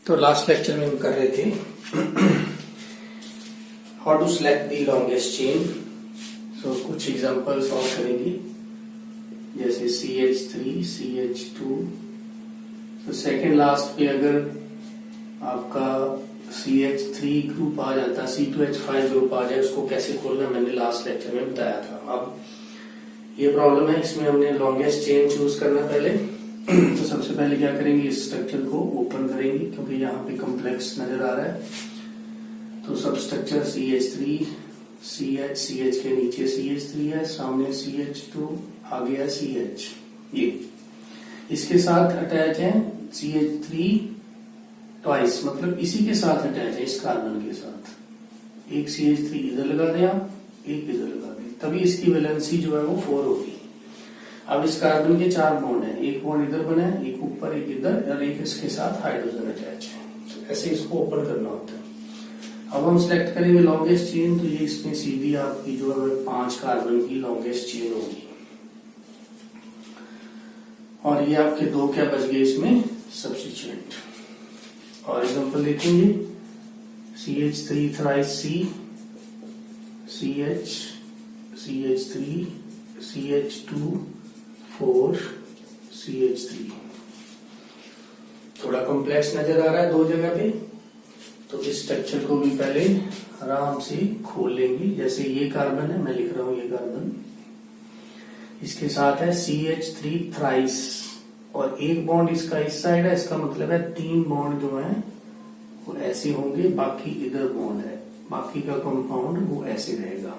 तो last lecture में हम कर रहे थे how to select the longest chain. So कुछ एग्जांपल सॉल्व करेंगे जैसे CH3 CH2। तो सेकेंड लास्ट पे अगर आपका CH3 ग्रुप आ जाता, C2H5 ग्रुप आ जाए, उसको कैसे खोलना मैंने लास्ट लेक्चर में बताया था। अब ये प्रॉब्लम है, इसमें हमने लॉन्गेस्ट चेन चूज करना पहले। तो सबसे पहले क्या करेंगे, इस स्ट्रक्चर को ओपन करेंगे क्योंकि यहाँ पे कॉम्प्लेक्स नजर आ रहा है। तो सब स्ट्रक्चर CH3 CH के नीचे CH3 है, सामने CH2, आगे है CH। ये इसके साथ अटैच है CH3 ट्वाइस, मतलब इसी के साथ अटैच है, इस कार्बन के साथ। एक CH3 इधर लगा दें आप, एक इधर लगा दें, तभी इसकी वैलेंसी जो है वो 4 होगी। अब इस कार्बन के 4 बॉन्ड है, एक बॉन्ड इधर बना है, एक ऊपर, एक इधर, और एक इसके साथ हाइड्रोजन अटैच है। तो ऐसे इसको ओपन करना होता है। अब हम सिलेक्ट करेंगे लॉन्गेस्ट चेन, तो ये इसमें सीधी आपकी जो है 5 कार्बन की लॉन्गेस्ट चेन होगी। और ये आपके 2 क्या बच गए इसमें, सब्स्टिट्यूएंट। और एग्जांपल देखेंगे, CH3 thrice C, CH, CH3, CH2, 4, CH3। थोड़ा कॉम्प्लेक्स नजर आ रहा है 2 जगह पे, तो इस स्ट्रक्चर को भी पहले आराम से खोल लेंगे। जैसे ये कार्बन है, मैं लिख रहा हूं ये कार्बन, इसके साथ है CH3 थ्राइस, और एक बॉन्ड इसका इस साइड है, इसका मतलब है 3 बॉन्ड जो है वो ऐसे होंगे, बाकी इधर बॉन्ड है, बाकी का कंपाउंड वो ऐसे रहेगा।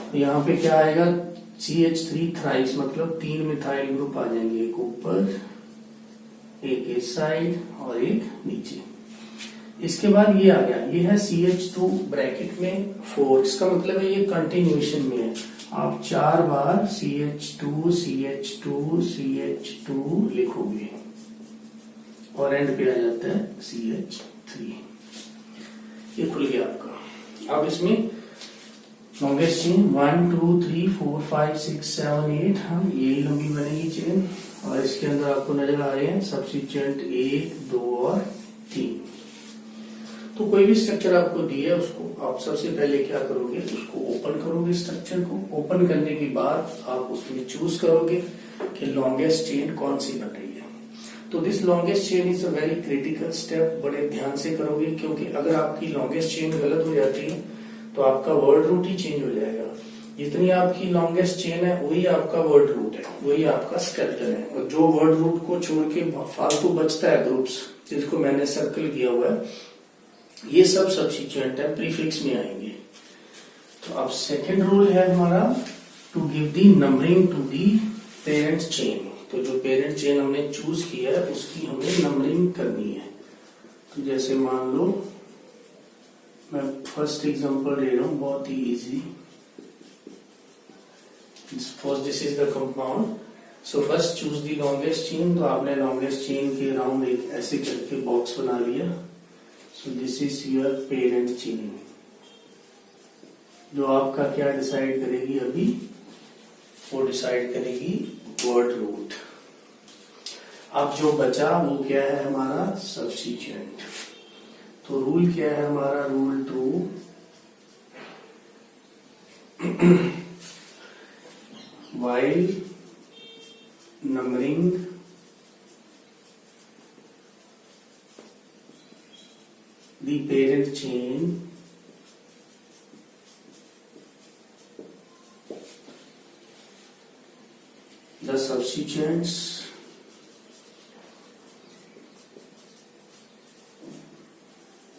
तो यहाँ पे क्या आएगा, CH3 थ्राइस मतलब 3 मिथाइल ग्रुप आ जाएंगे, एक ऊपर, एक इस साइड और एक नीचे। इसके बाद ये आ गया, ये है CH2 ब्रैकेट में 4, इसका मतलब है ये कंटिन्यूएशन में है। आप 4 बार CH2 CH2 CH2 लिखोगे और एंड पे आ जाता है CH3। ये खुल गया आपका। अब इसमें लॉन्गेस्ट चेन 1 2 3 4 5 6 7 8, हम यही लंबी बनेगी चेन। और इसके अंदर आपको नजर आ रहे हैं सब्स्टिट्यूएंट 1 2 और 3। तो कोई भी स्ट्रक्चर आपको दिया है, उसको आप सबसे पहले क्या करोगे, उसको ओपन करोगे। स्ट्रक्चर को ओपन करने के बाद आप उसमें चूज करोगे कि लॉन्गेस्ट चेन कौन सी बन रही है। तो this longest chain is a very critical step, बड़े ध्यान से करोगे, क्योंकि अगर आपकी लॉन्गेस्ट चेन गलत हो जाती है तो आपका वर्ड रूट ही चेंज हो जाएगा। जितनी आपकी लॉन्गेस्ट चेन है वही आपका वर्ड रूट है, वही आपका स्केलेटन है। और जो वर्ड रूट को छोड़ के फालतू बचता है ग्रुप्स, जिसको मैंने सर्कल किया हुआ है, ये सब सब्स्टिट्यूएंट है, प्रीफिक्स में आएंगे। तो अब सेकेंड रूल है हमारा, to give the numbering to the parent chain. तो जो पेरेंट चेन हमने चूज किया है उसकी हमें नंबरिंग करनी है। तो जैसे मान लो मैं फर्स्ट एग्जांपल दे रहा हूं, बहुत ही easy. Suppose this is the compound, so first choose the longest chain. तो आपने लॉन्गेस्ट चेन के अराउंड एक ऐसे करके बॉक्स बना लिया। सो this is your parent chain, जो आपका क्या डिसाइड करेगी अभी, वो डिसाइड करेगी वर्ड रूट। अब जो बचा वो क्या है हमारा, सब्स्टिट्यूएंट। तो रूल क्या है हमारा, rule 2, while numbering the parent chain, the substituents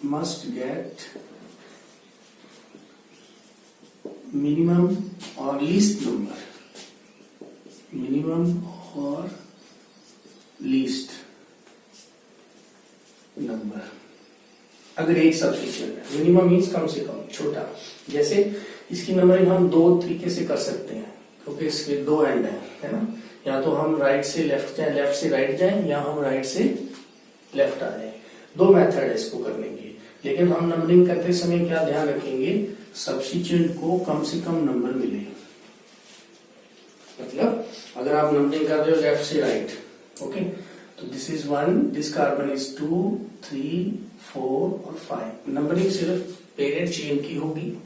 must get minimum or least number, minimum or least number। अगर एक सब्स्टिट्यूएंट है, मिनिमम मीन्स कम से कम, छोटा। जैसे इसकी नंबरिंग हम 2 तरीके से कर सकते हैं, क्योंकि इसके 2 एंड है ना। या तो हम राइट से लेफ्ट जाए, लेफ्ट से राइट जाए, या हम राइट से लेफ्ट आ जाए। 2 मेथड है इसको करने के। लेकिन हम नंबरिंग करते समय क्या ध्यान रखेंगे, सब्स्टिट्यूएंट को कम से कम नंबर मिले। मतलब अगर आप नंबरिंग कर रहे हो लेफ्ट से राइट, ओके, तो this is 1, this carbon is 2, 3, 4 और 5। नंबरिंग सिर्फ पेरेंट चेन की होगी,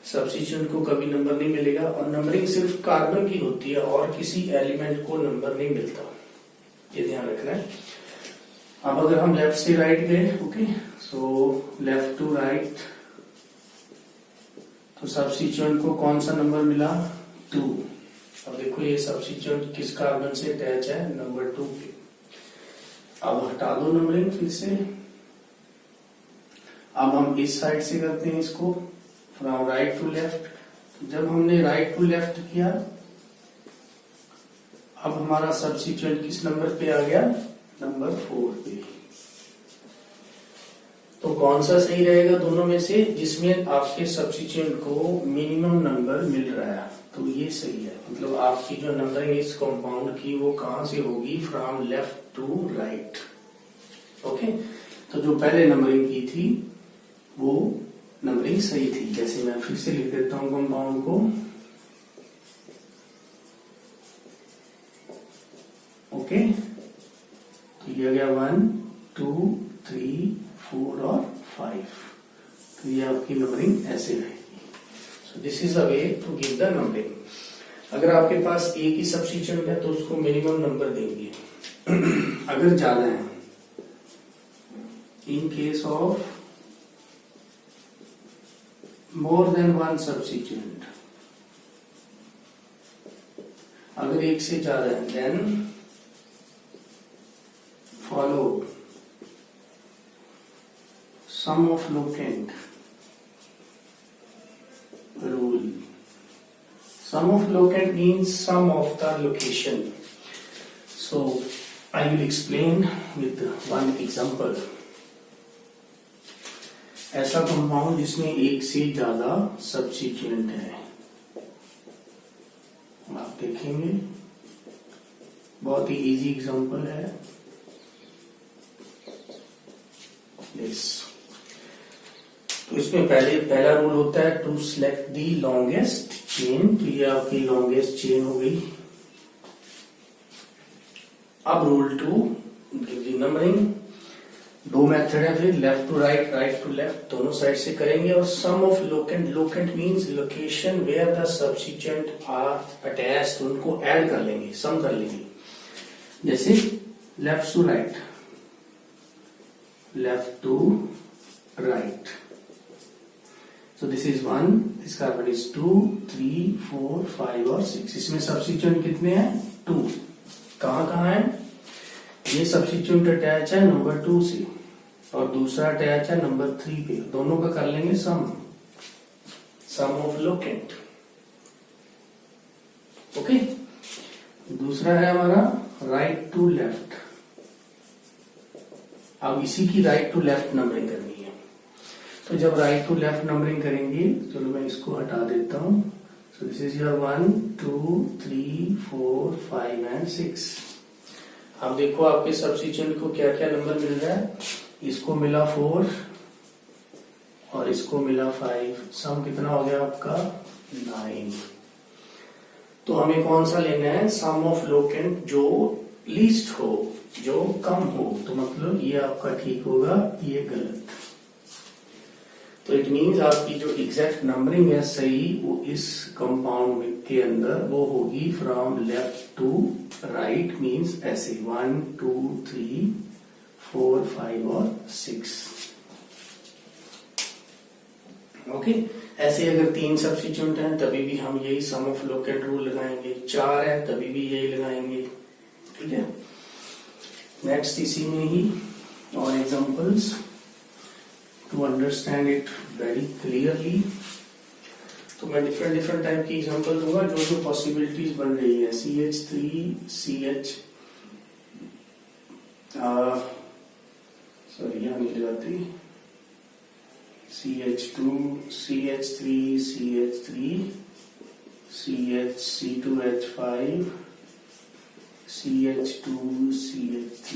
सब्स्टिट्यूएंट को कभी नंबर नहीं मिलेगा, और नंबरिंग सिर्फ कार्बन की होती है और किसी एलिमेंट को नंबर नहीं मिलता, ये ध्यान रखना है। अब अगर हम लेफ्ट से राइट गए, okay, so left to right, तो सब्स्टिट्यूएंट को कौन सा नंबर मिला? 2। अब देखो ये सब्स्टिट्यूएंट किस कार्बन से अटैच है? नंबर 2 पे। अब हटा दो नंबरिंग फिर से। अब हम इस साइड से करते हैं इसको, फ्रॉम राइट टू लेफ्ट। जब हमने राइट टू लेफ्ट किया, अब हमारा सब्स्टिट्यूएंट किस नंबर पे आ गया? नंबर 4 पे। तो कौन सा सही रहेगा दोनों में से? जिसमें आपके सब्स्टिट्यूएंट को मिनिमम नंबर मिल रहा है, तो ये सही है। मतलब आपकी जो नंबरिंग इस कंपाउंड की वो कहां से होगी? From left to right. Okay, तो जो पहले नंबरिंग की थी वो नंबरिंग सही थी। जैसे मैं फिर से लिख देता हूं कंपाउंड को, ओके, तो ये आ गया 1, 2, 3, 4 और 5। तो ये आपकी नंबरिंग ऐसे रहेगी। So this is a way to give the numbering. अगर आपके पास एक ही सब्स्टिट्यूएंट है तो उसको मिनिमम नंबर देंगे। अगर ज्यादा है, in case of more than 1 substituent, अगर एक से ज्यादा है, then follow sum of locant rule. Sum of locant means sum of the location. So I will explain with one example. ऐसा कंपाउंड जिसमें एक से ज्यादा सब्स्टिट्यूएंट है, आप देखेंगे, बहुत ही इजी एग्जांपल है। Yes. तो इसमें पहला रूल होता है to select the longest chain. तो ये आपकी लॉन्गेस्ट चेन हो गई। अब rule 2, give the numbering. 2 method है, फिर left to right, right to left, दोनों साइड से करेंगे। और sum of locant, locant means location where the substituent are attached, उनको ऐड कर लेंगे, सम कर लेंगे। जैसे left to right, left to right, so this is 1, this carbon is 2, 3, 4, 5 और 6। इसमें सब्स्टिट्यूएंट कितने हैं? 2। कहां है? ये सब्स्टिट्यूएंट अटैच है नंबर 2 से और दूसरा अटैच है नंबर 3 पे। दोनों का कर लेंगे सम ऑफ लोकेंट। ओके, दूसरा है हमारा राइट टू लेफ्ट। अब इसी की राइट टू लेफ्ट नंबरिंग करनी है। तो जब राइट टू लेफ्ट नंबरिंग करेंगे, चलो मैं इसको हटा देता हूं। सो दिस इज योर 1, 2, 3, 4, 5 एंड 6। अब देखो आपके सब्स्टिट्यूएंट को क्या क्या नंबर मिल रहा है। इसको मिला 4 और इसको मिला 5। सम कितना हो गया आपका? 9। तो हमें कौन सा लेना है? सम ऑफ लोकेंट जो लीस्ट हो, जो कम हो। तो मतलब ये आपका ठीक होगा, ये गलत। तो इट मीन्स आपकी जो एग्जैक्ट नंबरिंग है सही, वो इस कंपाउंड के अंदर वो होगी from left to right, means ऐसे 1, 2, 3, 4, 5 और 6। ओके, ऐसे अगर 3 सब्स्टिट्यूएंट हैं तभी भी हम यही सम ऑफ लोकेंट रूल लगाएंगे। 4 है तभी भी यही लगाएंगे। ठीक है, नेक्स्ट इसी में ही और examples to understand it very clearly. तो मैं डिफरेंट टाइप की एग्जांपल दूंगा जो पॉसिबिलिटीज बन रही है। CH3 CH, सॉरी यहाँ नहीं लगाती, CH2 CH3 CH3 CH2H5 CH2 CH3।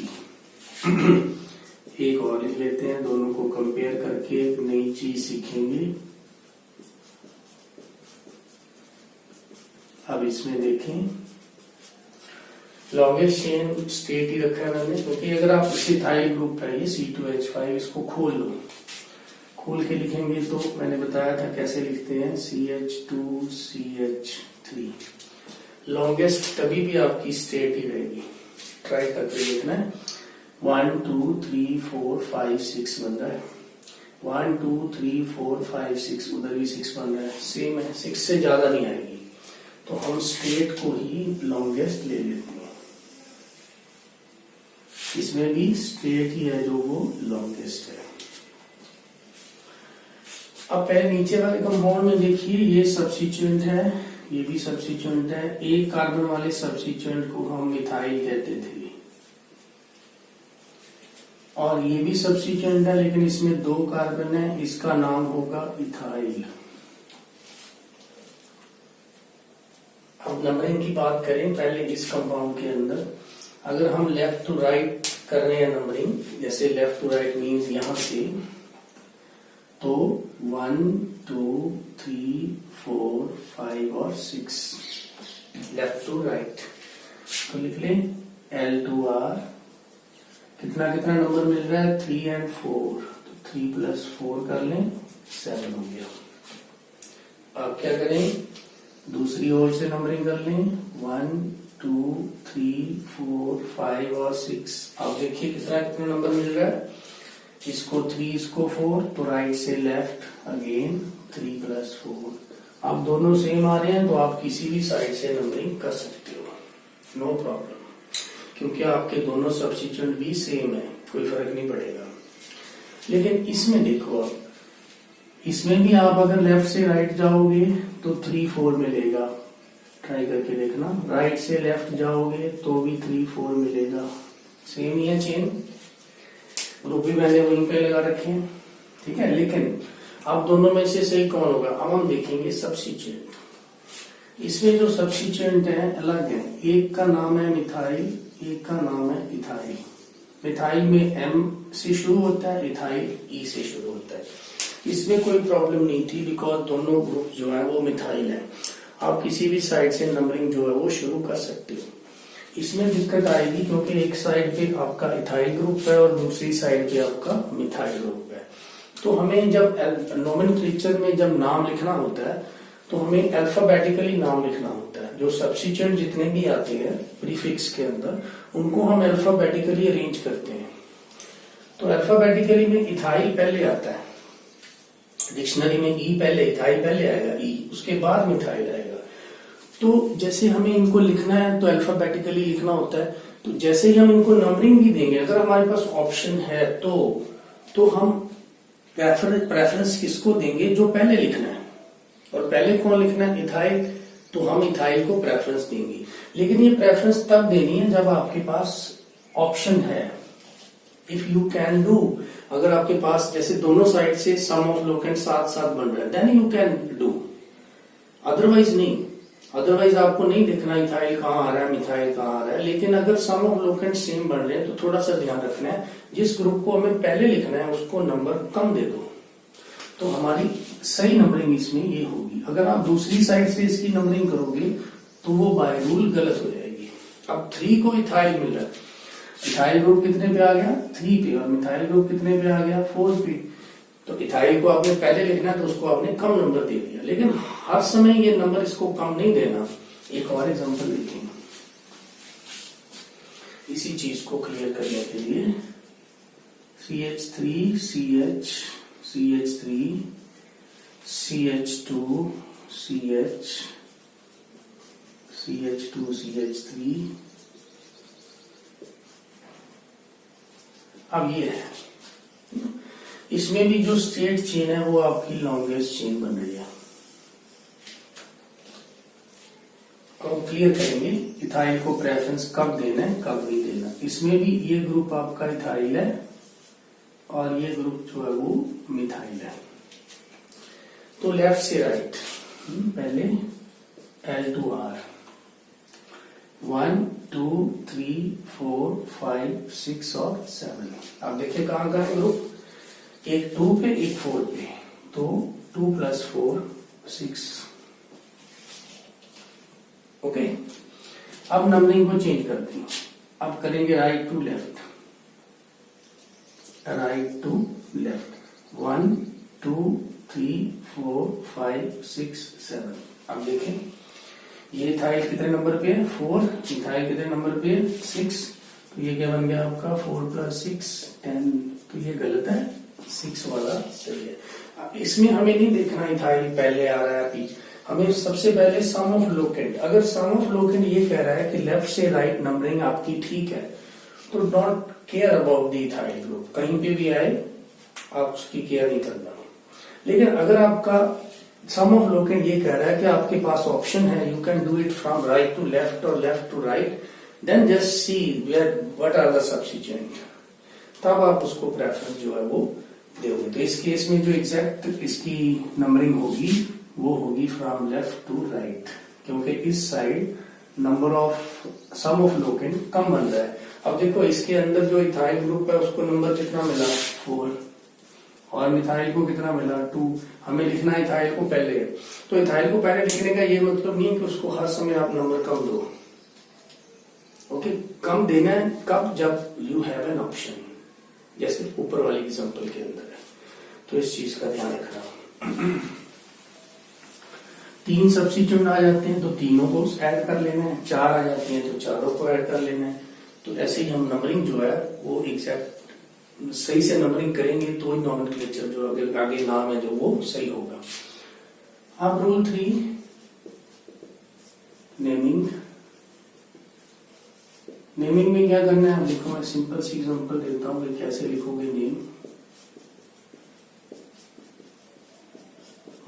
एक और लिख लेते हैं, दोनों को कंपेयर करके एक नई चीज सीखेंगे। अब इसमें देखें, लॉन्गेस्ट चेन स्टेट ही रखा है मैंने, क्योंकि अगर आप इथाइल ग्रुप है ये C2H5, इसको खोल लो, खोल के लिखेंगे तो मैंने बताया था कैसे लिखते हैं, CH2CH3। लॉन्गेस्ट तभी भी आपकी स्टेट ही रहेगी, ट्राई करके लिखना है। 1 2 3 4 5 6 बन रहा है, 1 2 3 4 5 6, उधर भी 6 बन रहा है, सेम है, 6 से ज्यादा नहीं आएगी, तो हम स्टेट को ही लॉन्गेस्ट ले लेते हैं। इसमें भी स्टेट ही है जो वो लॉन्गेस्ट है। अब पहले नीचे वाले कंपाउंड में देखिए, ये सब्स्टिट्यूएंट है, ये भी सब्स्टिट्यूएंट है। एक कार्बन वाले सब्स्टिट्यूएंट को हम मिथाइल कहते थे, और ये भी सब्स्टिट्यूएंट है, लेकिन इसमें 2 कार्बन है, इसका नाम होगा इथाइल। अब नंबरिंग की बात करें पहले इस कंपाउंड के अंदर, अगर हम लेफ्ट टू राइट कर रहे हैं नंबरिंग, जैसे लेफ्ट टू राइट मीन्स यहां से, तो 1 2 3 4 5 और 6 लेफ्ट टू राइट, तो लिख लें L2R। कितना कितना नंबर मिल रहा है, 3 और 4, तो 3 + 4 कर लें, 7 हो गया। अब क्या करें, दूसरी ओर से नंबरिंग कर लें, 1 2 3 4 5 और 6। अब देखिए कितना कितना नंबर मिल रहा है, इसको 3 इसको 4, तो राइट से लेफ्ट अगेन 3 + 4। अब दोनों सेम आ रहे हैं, तो आप किसी भी साइड से नंबरिंग कर सकते हो, नो प्रॉब्लम, क्योंकि आपके दोनों सब्स्टिट्यूएंट भी सेम है, कोई फर्क नहीं पड़ेगा। लेकिन इसमें देखो, आप इसमें भी आप अगर लेफ्ट से राइट जाओगे तो 3 4 मिलेगा, ट्राई करके देखना। राइट से लेफ्ट जाओगे तो भी 3 4 मिलेगा, सेम ही है चेन, ग्रुप भी मैंने वहीं पे लगा रखे हैं, ठीक है। लेकिन अब दोनों में से सही कौन होगा, अब हम देखेंगे सब्स्टिट्यूएंट। इसमें जो सब्स्टिट्यूएंट है अलग है, एक का नाम है मिथाइल, एक का नाम है इथाइल। मिथाइल में M से शुरू होता है, इथाइल E से शुरू होता है। इसमें कोई प्रॉब्लम नहीं थी, बिकॉज दोनों ग्रुप जो है वो मिथाइल है, आप किसी भी साइड से नंबरिंग जो है वो शुरू कर सकते हो। इसमें दिक्कत आएगी क्योंकि एक साइड पे आपका इथाइल ग्रुप है और दूसरी साइड पे आपका मिथाइल ग्रुप है, तो हमें जब नोमेनक्लेचर में जब नाम लिखना होता है तो हमें अल्फाबेटिकली नाम लिखना होता है। जो सब्स्टिट्यूएंट जितने भी आते हैं प्रीफिक्स के अंदर, उनको हम अल्फाबेटिकली अरेंज करते हैं। तो अल्फाबेटिकली में इथाइल पहले आता है, डिक्शनरी में ई पहले, इथाइल पहले आएगा, ई उसके बाद मिथाइल आएगा। तो जैसे हमें इनको लिखना है तो अल्फाबेटिकली लिखना होता है, तो जैसे ही हम इनको नंबरिंग भी देंगे, अगर हमारे पास ऑप्शन है तो हम प्रेफरेंस किसको देंगे, जो पहले लिखना है। और पहले कौन लिखना है, इथाइल, तो हम इथाइल को प्रेफरेंस देंगे। लेकिन ये प्रेफरेंस तब देनी है जब आपके पास ऑप्शन है, इफ यू कैन डू। अगर आपके पास जैसे दोनों साइड से सम ऑफ लोकेंट साथ साथ बन रहा है, then you can do, otherwise नहीं। अदरवाइज आपको नहीं देखना इथाइल कहाँ आ रहा है, मिथाइल कहाँ आ रहा है। लेकिन अगर सम ऑफ लोकेंट सेम बन रहे हैं तो थोड़ा सा ध्यान रखना है, जिस ग्रुप को हमें पहले लिखना है उसको नंबर कम दे दो, तो हमारी सही नंबरिंग इसमें ये होगी। अगर आप दूसरी साइड से इसकी नंबरिंग करोगे तो वो बाय रूल गलत हो जाएगी। अब 3 को इथाइल मिल रहा है, इथाइल ग्रुप कितने पे आ गया, 3 पे, और मिथाइल ग्रुप कितने पे आ गया, 4 पे। तो इथाइल को आपने पहले लिखना है तो उसको आपने कम नंबर दे दिया, लेकिन हर समय ये नंबर इसको कम नहीं देना। एक और एग्जांपल देखेंगे इसी चीज को क्लियर करने के लिए। CH3 CH CH3 CH2 CH CH2 CH3। अब ये है, इसमें भी जो स्टेट चेन है वो आपकी लॉन्गेस्ट चेन बन रही है। हम क्लियर करेंगे इथाइल को प्रेफरेंस कब देना है कब नहीं देना। इसमें भी ये ग्रुप आपका इथाइल है और ये ग्रुप जो है वो मिथाइल है। तो लेफ्ट से राइट, पहले L2R 1 2 3 4 5 6 और 7। अब देखिए कहाँ का है ग्रुप, एक 2 पे एक 4 पे, तो 2 + 4 6। ओके, अब नंबरिंग को चेंज करते हैं, अब करेंगे right to left, right to left 1 2 3 4 5 6 7। अब देखें ये इथाइल कितने नंबर पे है 4, इथाइल कितने नंबर पे है 6, तो ये क्या बन गया आपका 4 + 6 10, तो ये गलत है, 6 वाला सही है। अब इसमें हमें नहीं देखना इथाइल पहले आ रहा है पीछे, हमें सबसे पहले सम ऑफ लोकेंट, अगर सम ऑफ लोकेंट ये कह रहा है कि लेफ्ट से राइट नंबरिंग आपकी ठीक है तो don't care about the ethyl group, कहीं पे भी आए आप उसकी केयर नहीं करना। लेकिन अगर आपका सम ऑफ लोकेंट ये कह रहा है कि आपके पास ऑप्शन है, you can do it from right to left और left to right, then just see what are the substituent, तब आप उसको प्रेफरेंस जो है वो दोगे। तो इस केस में जो एग्जैक्ट इसकी नंबरिंग होगी वो होगी फ्रॉम लेफ्ट टू राइट, क्योंकि इस side number of sum of locant कम बन रहा है। अब देखो इसके अंदर जो इथाइल ग्रुप है उसको नंबर कितना मिला 4 और मिथाइल को कितना मिला 2, हमें लिखना है इथाइल को पहले, तो इथाइल को पहले लिखने का ये मतलब नहीं है कि उसको हर समय आप नंबर कम दो, ओके। कम देना है कब, जब यू हैव एन ऑप्शन, जैसे ऊपर वाली एग्जांपल के अंदर है, तो इस चीज का ध्यान रखना। 3 सब्स्टिट्यूएंट आ जाते हैं तो तीनों को ऐड कर लेना है, 4 आ जाते हैं तो चारों को ऐड कर लेना है। तो ऐसे ही हम नंबरिंग जो है वो एग्जैक्ट सही से नंबरिंग करेंगे तो ही नॉमेनक्लेचर जो आगे नाम है जो वो सही होगा। अब रूल 3 नेमिंग, नेमिंग में क्या करना है देखो, मैं सिंपल सी एग्जांपल देता हूं कि कैसे लिखोगे नेम।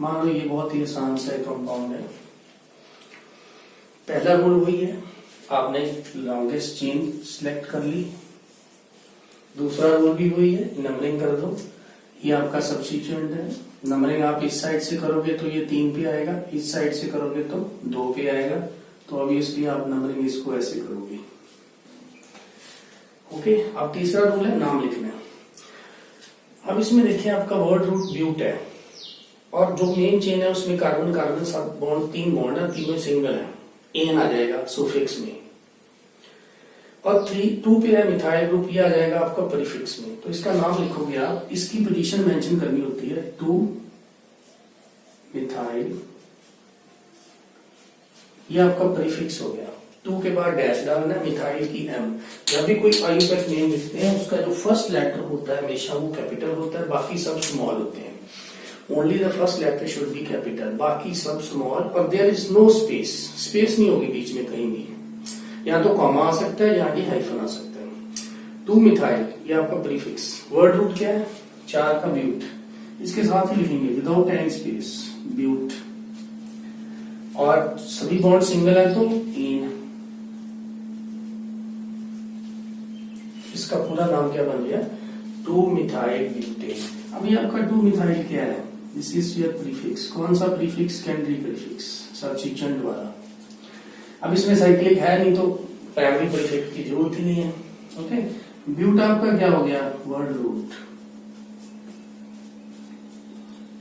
मान लो ये बहुत ही आसान सा कंपाउंड है, पहला रूल वही है, आपने लॉन्गेस्ट चेन सिलेक्ट कर ली, दूसरा रूल भी वही है, नंबरिंग कर दो, ये आपका सब्स्टिट्यूएंट है, नंबरिंग आप इस साइड से करोगे तो ये 3 पे आएगा, इस साइड से करोगे तो 2 पे आएगा, तो ऑब्वियसली आप नंबरिंग इसको ऐसे करोगे, ओके। अब तीसरा रूल है नाम लिखना। अब इसमें देखिए आपका वर्ड रूट ब्यूट है और जो मेन चेन है उसमें कार्बन कार्बन सब बॉन्ड 3 बॉन्ड है, तीनों सिंगल है, एन आ जाएगा सुफिक्स में, और 2 पे है मिथाइल ग्रुप, ये आ जाएगा आपका प्रीफिक्स में। तो इसका नाम लिखोगे आप, इसकी पोजीशन मेंशन करनी होती है 2 मिथाइल, ये आपका प्रीफिक्स हो गया, 2 के बाद डैश डालना है, मिथाइल की एम। जब भी कोई आयुर्वेद नेम लिखते हैं उसका जो फर्स्ट लेटर होता है हमेशा वो कैपिटल होता है, बाकी सब स्मॉल होते हैं, only the first letter should be capital, बाकी सब स्मॉल, और there is no space, space नहीं होगी बीच में कहीं भी, या तो कॉमा आ सकता है या कि हाइफन आ सकता है। 2 मिथाइल ये आपका प्रीफिक्स, वर्ड रूट क्या है 4 का ब्यूट, इसके साथ ही लिखेंगे विदाउट एनी स्पेस ब्यूट, और सभी बॉन्ड सिंगल है तो इन, इसका पूरा नाम क्या बन गया 2 मिथाइल ब्यूटेन। अब ये आपका 2 मिथाइल क्या है, दिस इज योर प्रीफिक्स, कौन सा प्रीफिक्स, सेकेंडरी प्रीफिक्स सब्स्टिट्यूएंट वाला। अब इसमें साइक्लिक है नहीं तो प्राइमरी प्रीफिक्स की जरूरत ही नहीं है, ओके। ब्यूट आपका क्या हो गया वर्ड रूट,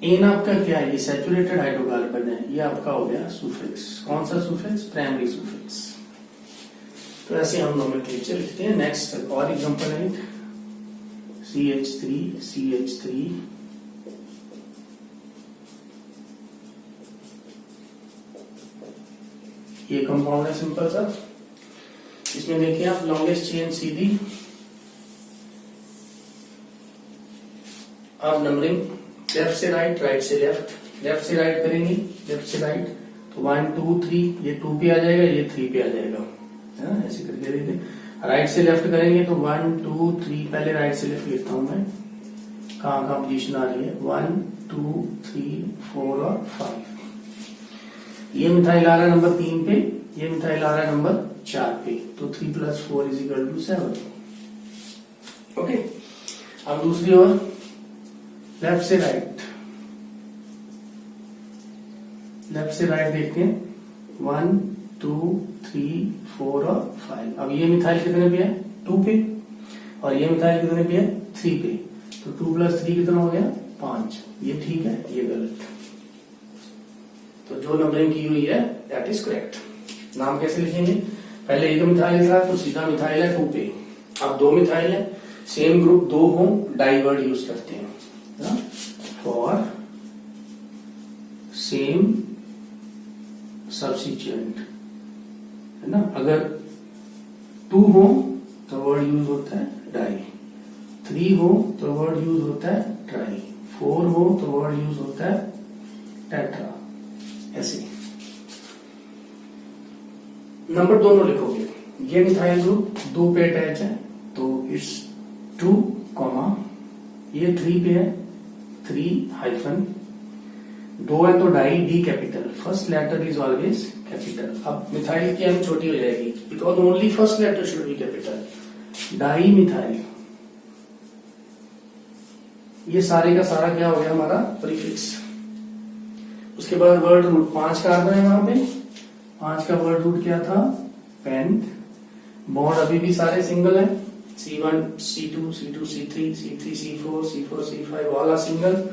एन आपका क्या है, ये सैचुरेटेड हाइड्रोकार्बन है, ये आपका हो गया सुफिक्स, कौन सा सुफिक्स प्राइमरी सुफिक्स। तो ऐसे हम नोमेनक्लेचर लिखते हैं। नेक्स्ट और एग्जांपल है CH3 ये कंपाउंड है सिंपल सा, इसमें देखिए आप लॉन्गेस्ट चेन सीधी, आप नंबरिंग लेफ्ट से राइट, राइट से लेफ्ट, लेफ्ट से राइट करेंगे, लेफ्ट से राइट तो 1 2 3, ये 2 पे आ जाएगा, ये 3 पे आ जाएगा, ऐसे करके देखिए। राइट से लेफ्ट करेंगे तो 1 2 3, पहले राइट से लेफ्ट लिखता हूं मैं, कहाँ कहाँ पोजीशन आ रही है 1 2 3 4 और 5। ये मिथाइल आ रहा है नंबर 3 पे, ये मिथाइल आ रहा है नंबर 4 पे, तो 3 + 4 = 7, ओके। अब दूसरी ओर लेफ्ट से राइट, लेफ्ट से राइट देखते हैं 1 2 3 4 और 5। अब ये मिथाइल कितने पे है 2 पे, और ये मिथाइल कितने पे है 3 पे, तो 2 + 3 कितना हो गया 5, ये ठीक है ये गलत, तो जो नंबरिंग की हुई है दैट इज करेक्ट। नाम कैसे लिखेंगे, पहले एक मिथाइल था तो सीधा मिथाइल है 2 पे, अब 2 मिथाइल है, सेम ग्रुप 2 हो, डाई वर्ड यूज करते हैं फॉर सेम सब्स्टिट्यूएंट, है ना। अगर 2 हो तो वर्ड यूज होता है डाई, 3 हो तो वर्ड यूज होता है ट्राई, 4 हो तो वर्ड यूज होता है टेट्रा। ऐसे नंबर दोनों लिखोगे, ये मिथाइल ग्रुप 2 पे अटैच है तो इट्स 2, ये 3 पे है 3 हाइफन, 2 है तो di, D capital, first letter is always capital. अब मिथाइल की एम छोटी हो जाएगी because only first letter should be capital. Di methyl, ये सारे का सारा क्या हो गया हमारा प्रीफिक्स। उसके बाद वर्ड रूट 5 कार्बन है वहां पे, 5 का वर्ड रूट क्या था पेंट। बॉन्ड अभी भी सारे सिंगल है, C1 C2 C2 C3 C3 C4 C4 C5 वाला सिंगल।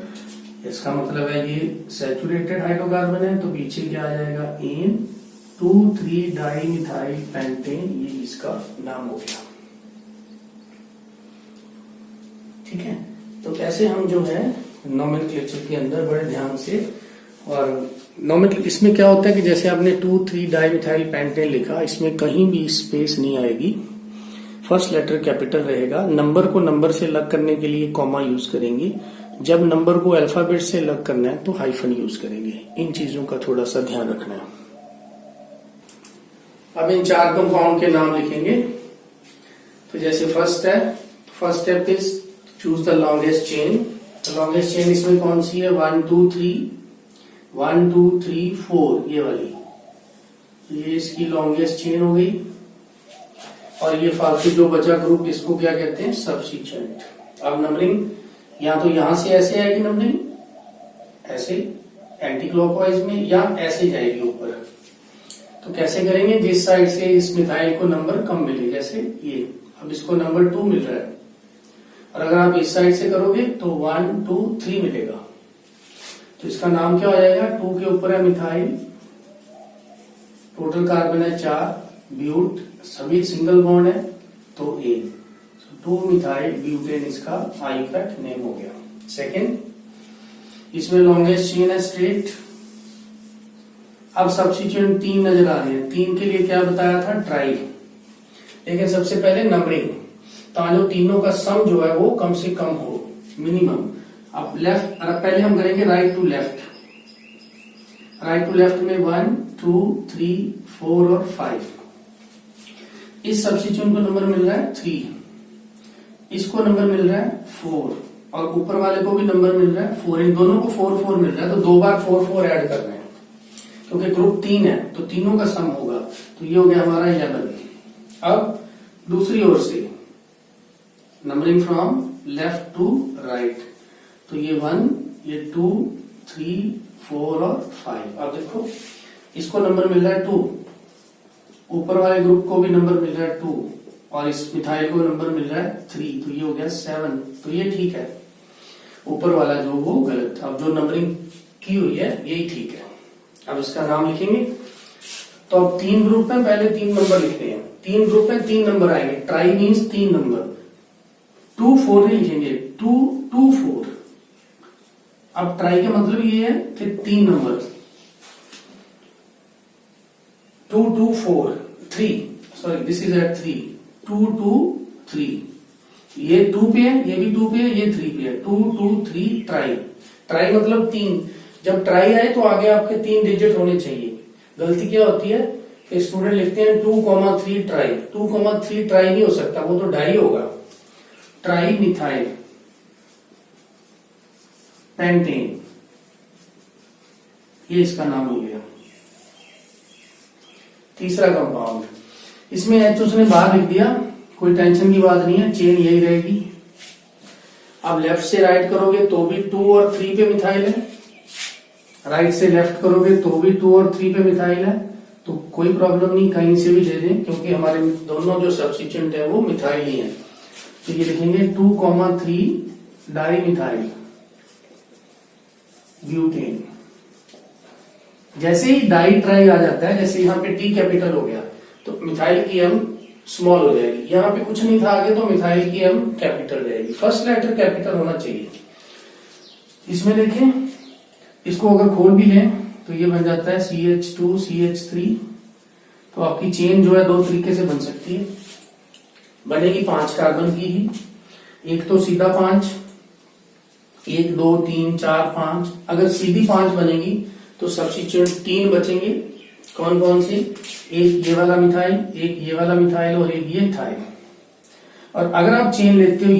इसका मतलब है ये सैचुरेटेड हाइड्रोकार्बन है तो पीछे क्या आ जाएगा एन 2,3 डाई मिथाइल पेंटेन, ये इसका नाम हो गया। ठीक है, तो कैसे हम जो है नोमेनक्लेचर के अंदर बड़े ध्यान से, और नोमेनक्लेचर इसमें क्या होता है कि जैसे आपने 2,3 डाई मिथाइल पेंटेन लिखा, इसमें कहीं भी स्पेस नहीं आएगी, फर्स्ट लेटर कैपिटल रहेगा। नंबर को नंबर से अलग करने के लिए कॉमा यूज करेंगे, जब नंबर को अल्फाबेट से अलग करना है तो हाइफन यूज करेंगे। इन चीजों का थोड़ा सा ध्यान रखना है। अब इन 4 कंपाउंड के नाम लिखेंगे। तो जैसे फर्स्ट है, first step is choose the longest chain. Longest chain इसमें कौन सी है 1 2 3 1 2 3 4, ये वाली, ये इसकी लॉन्गेस्ट चेन हो गई। और ये फालतू जो बचा ग्रुप इसको क्या कहते हैं सब्स्टिट्यूएंट। अब नंबरिंग या तो यहां से ऐसे आएगी नंबरिंग, ऐसे एंटी क्लॉकवाइज में, या ऐसे जाएगी ऊपर। तो कैसे करेंगे, जिस साइड से इस मिथाइल को नंबर कम मिले, जैसे ये अब इसको नंबर 2 मिल रहा है, और अगर आप इस साइड से करोगे तो 1 2 3 मिलेगा। तो इसका नाम क्या हो जाएगा, 2 के ऊपर है मिथाइल, टोटल कार्बन है 4, ब्यूट सभी सिंगल बॉन्ड है तो ए, 2 मिथाइल ब्यूटेन इसका आयुर्वेद नेम हो गया। सेकेंड, इसमें लॉन्गेस्ट चेन है स्ट्रेट। अब सब्स्टिट्यूएंट 3 नजर आ रहे हैं, 3 के लिए क्या बताया था ट्राई, लेकिन सबसे पहले नंबरिंग, ताकि तीनों का सम जो है वो कम से कम हो, मिनिमम। अब लेफ्ट, पहले हम करेंगे right to left. Right to left में 1 2 3 4 और 5। इस सब्स्टिट्यूएंट को नंबर मिल रहा है 3, इसको नंबर मिल रहा है 4, और ऊपर वाले को भी नंबर मिल रहा है 4। इन दोनों को 4 4 मिल रहा है, तो 2 बार 4 4 ऐड कर रहे हैं, क्योंकि ग्रुप 3 है तो तीनों का सम होगा। तो ये हो गया हमारा 11। अब दूसरी ओर से numbering from left to right, तो ये 1 ये 2 3 4 और 5। अब देखो इसको नंबर मिल रहा है 2, ऊपर वाले ग्रुप को भी नंबर मिल रहा है 2, और इस मिथाइल को नंबर मिल रहा है 3, तो ये हो गया 7। तो ये ठीक है, ऊपर वाला जो वो गलत। अब जो नंबरिंग की हुई है यही ठीक है। अब इसका नाम लिखेंगे। तो अब 3 ग्रुप में पहले 3 नंबर लिखते हैं, 3 ग्रुप में 3 नंबर आएंगे, ट्राई मीन्स 3 नंबर, 2 4 नहीं लिखेंगे, 2 2 4। अब ट्राई का मतलब ये है कि 3 number, 2 2 4 3, sorry this is at 3, 2 2 3, ये 2 पे है, ये भी 2 पे है, ये 3 पे है, 2 2 3 ट्राई। ट्राई मतलब 3। जब ट्राई आए तो आगे आपके 3 डिजिट होने चाहिए। गलती क्या होती है कि स्टूडेंट लिखते हैं 2,3 ट्राई, 2,3 ट्राई नहीं हो सकता, वो तो डाई होगा। ट्राई मिथाइल पेंटेन, ये इसका नाम हो गया। तीसरा कंपाउंड, इसमें एच उसने बाहर लिख दिया, कोई टेंशन की बात नहीं है, चेन यही रहेगी। अब लेफ्ट से राइट करोगे तो भी 2 और 3 पे मिथाइल है, राइट से लेफ्ट करोगे तो भी 2 और 3 पे मिथाइल है, तो कोई प्रॉब्लम नहीं, कहीं से भी ले दें, क्योंकि हमारे दोनों जो सब्स्टिट्यूएंट है वो मिथाइल ही है। तो ये लिखेंगे 2,3 डाई मिथाइल ब्यूटेन। जैसे ही डाई ट्राई आ जाता है, जैसे यहाँ पे टी कैपिटल हो गया, तो मिथाइल की एम स्मॉल हो जाएगी। यहाँ पे कुछ नहीं था आगे, तो मिथाइल की एम कैपिटल रहेगी। फर्स्ट लेटर कैपिटल होना चाहिए। इसमें देखें, इसको अगर खोल भी लें तो ये बन जाता है CH2 CH3। तो आपकी चेन जो है दो तरीके से बन सकती है, बनेगी 5 कार्बन की ही। एक तो सीधा 5, 1 2 3 4 5। अगर सीधी 5 बनेगी तो सब्स्टिट्यूएंट 3 बचेंगे। कौन कौन से? एक ये वाला मिथाइल, एक ये वाला मिथाइल और एक ये इथाइल। और अगर आप चेन लेते हो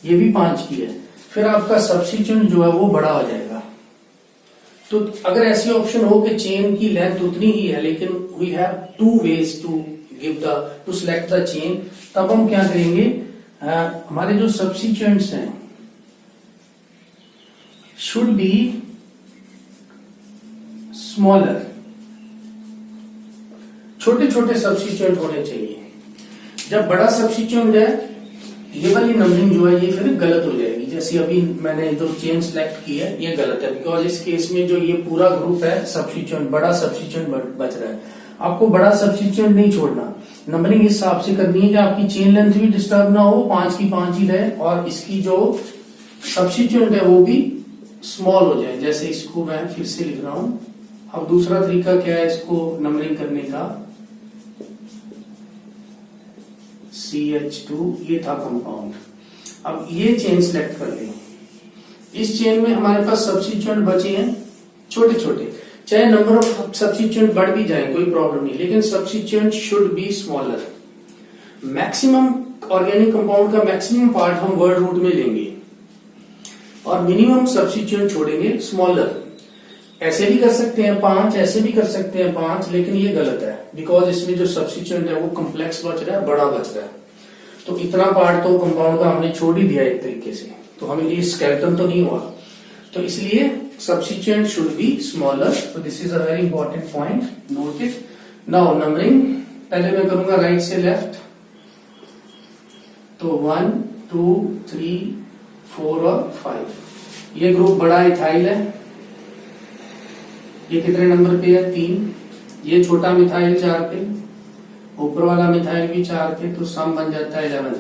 ये भी 5 की है, फिर आपका सब्स्टिट्यूएंट जो है वो बड़ा हो जाएगा। तो अगर ऐसी ऑप्शन हो कि चेन की लेंथ उतनी ही है लेकिन we have 2 ways to select the chain, तब हम क्या करेंगे, हमारे जो सब्स्टिट्यूएंट्स हैं शुड बी स्मॉलर, छोटे छोटे सब्स्टिट्यूएंट होने चाहिए। जब बड़ा सब्स्टिट्यूएंट है, ये वाली नंबरिंग जो है ये फिर गलत हो जाएगी। जैसे अभी मैंने जो चेन सिलेक्ट की है ये गलत है, बिकॉज इस केस में जो ये पूरा ग्रुप है सब्स्टिट्यूएंट, बड़ा सब्स्टिट्यूएंट बच रहा है। आपको बड़ा सब्स्टिट्यूएंट नहीं छोड़ना, नंबरिंग इस हिसाब से करनी है कि आपकी चेन लेंथ भी डिस्टर्ब ना हो, 5 की 5 ही रहे, और इसकी जो सब्स्टिट्यूएंट है वो भी स्मॉल हो जाए। जैसे इसको मैं फिर से लिख रहा हूं। अब दूसरा तरीका क्या है इसको नंबरिंग करने का, CH2 ये था कंपाउंड। अब ये चेन सिलेक्ट कर लें। इस चेन में हमारे पास सब्स्टिट्यूएंट बचे हैं छोटे छोटे, चाहे नंबर ऑफ सब्स्टिट्यूएंट बढ़ भी जाए कोई प्रॉब्लम नहीं, लेकिन substituent should be smaller. Maximum organic compound का मैक्सिमम पार्ट हम वर्ड रूट में लेंगे और मिनिमम सब्स्टिट्यूएंट छोड़ेंगे स्मॉलर। ऐसे भी कर सकते हैं 5, ऐसे भी कर सकते हैं 5, लेकिन ये गलत है बिकॉज इसमें जो सब्स्टिट्यूएंट है वो कॉम्प्लेक्स बच रहा है, बड़ा बच रहा है। तो इतना पार्ट तो कंपाउंड का हमने छोड़ ही दिया एक तरीके से, तो हमें ये स्केलेटन तो नहीं हुआ। तो इसलिए substituent should be smaller. So this is a very important point, note it. Now numbering पहले मैं करूंगा राइट से लेफ्ट। तो 1 2 3 4 और 5। ये ग्रुप बड़ा इथाइल है, ये कितने नंबर पे है? 3। ये छोटा मिथाइल 4 पे, ऊपर वाला मिथाइल भी 4 पे, तो सम बन जाता है 11।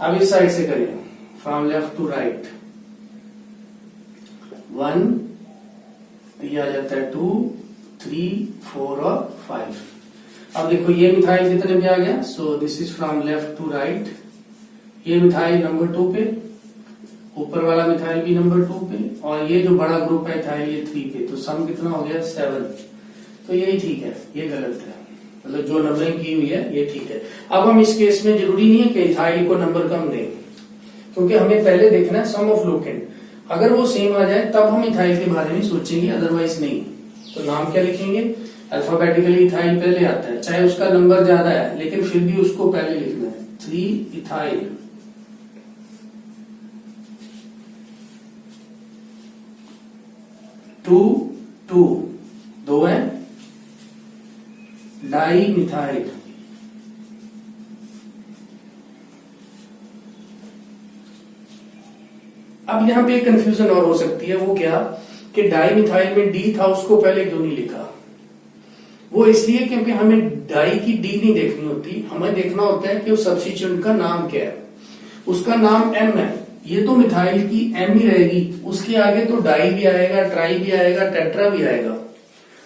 अब इस साइड से करें, फ्रॉम लेफ्ट टू राइट। 1, ये आ जाता है 2 3 4 और 5। अब देखो ये मिथाइल कितने पे आ गया? So this is from left to right. ये मिथाइल नंबर 2 पे, ऊपर वाला मिथाइल भी नंबर 2 पे, और ये जो बड़ा ग्रुप है इथाइल ये 3 पे। तो सम कितना हो गया? 7। तो यही ठीक है, ये गलत है, मतलब जो नंबरिंग की हुई है ये ठीक है। अब हम इस केस में जरूरी नहीं है कि इथाइल को नंबर कम दें, क्योंकि हमें पहले देखना है सम ऑफ लोकेंट। अगर वो सेम आ जाए तब हम इथाइल के बारे में सोचेंगे, अदरवाइज नहीं। तो नाम क्या लिखेंगे? अल्फाबेटिकली इथाइल पहले आता है, चाहे उसका नंबर ज्यादा है लेकिन फिर भी उसको पहले लिखना है। 3 इथाइल। दो है डाई मिथाइल। अब यहां पे एक कंफ्यूजन और हो सकती है, वो क्या कि डाई मिथाइल में डी था, उसको पहले क्यों नहीं लिखा? वो इसलिए क्योंकि हमें डाई की डी नहीं देखनी होती, हमें देखना होता है कि उस सब्स्टिट्यूएंट का नाम क्या है। उसका नाम एम है, ये तो मिथाइल की एम ही रहेगी, उसके आगे तो डाई भी आएगा, ट्राई भी आएगा, टेट्रा भी आएगा,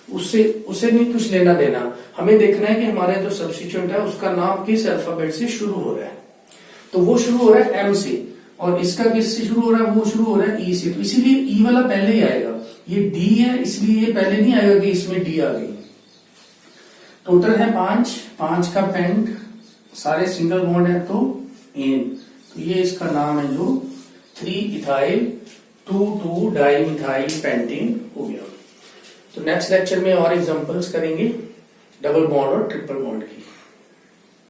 उससे नहीं कुछ लेना देना। हमें देखना है कि हमारा जो सब्स्टिट्यूएंट है उसका नाम किस अल्फाबेट से शुरू हो रहा है। तो वो शुरू हो रहा है एम से, और इसका किस से शुरू हो रहा है? वो शुरू हो रहा है ई से। तो इसीलिए ई वाला पहले ही आएगा। ये डी है इसलिए ये पहले नहीं आएगा कि इसमें डी आ गई। टोटल है 5 का पेंट, सारे सिंगल बॉन्ड है तो एन। तो ये इसका नाम है जो 3 इथाइल 2 डाई मिथाइल पेंटेन हो गया। तो नेक्स्ट लेक्चर में और एग्जांपल्स करेंगे डबल बॉन्ड और ट्रिपल बॉन्ड की।